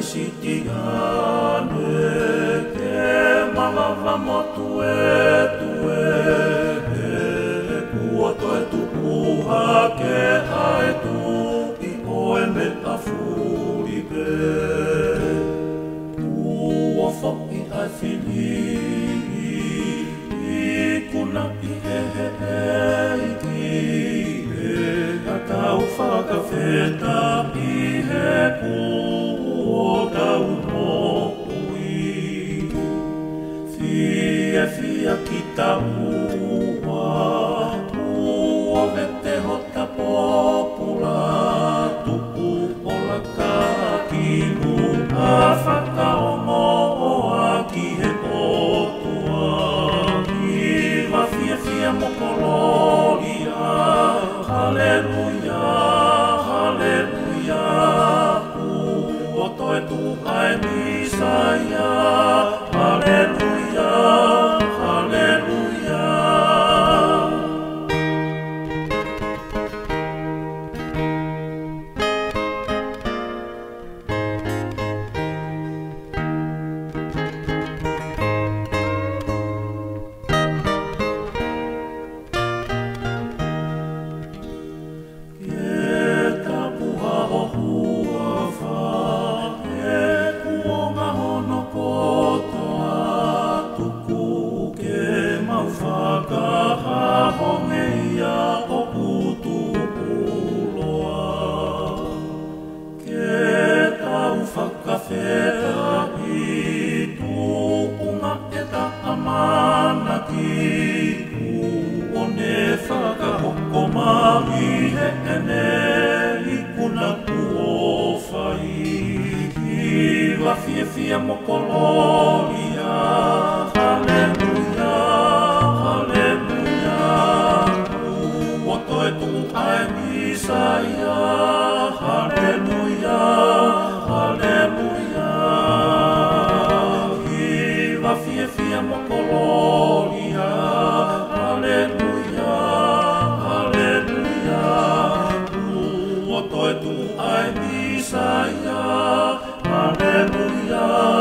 sitiane ke malava motue tue kuoto e tupuha ke ae tu I oe me a fulipe uo fo'i ai fili I kuna I a tau whakawheta I he kuo tau mokui Fia ki taua Ua vete hota popula Tupu ola ka kinu A whakaomo a ki he potua Iwa fia mokololia Halleluja, halleluja Uoto e tu ai Misaia Halleluja, halleluja Fia mokololia Halleluja, halleluja Uoto e tu ai Misaia Halleluja, halleluja Iwa fia mokololia Halleluja, halleluja Uoto e tu ai Misaia Halleluja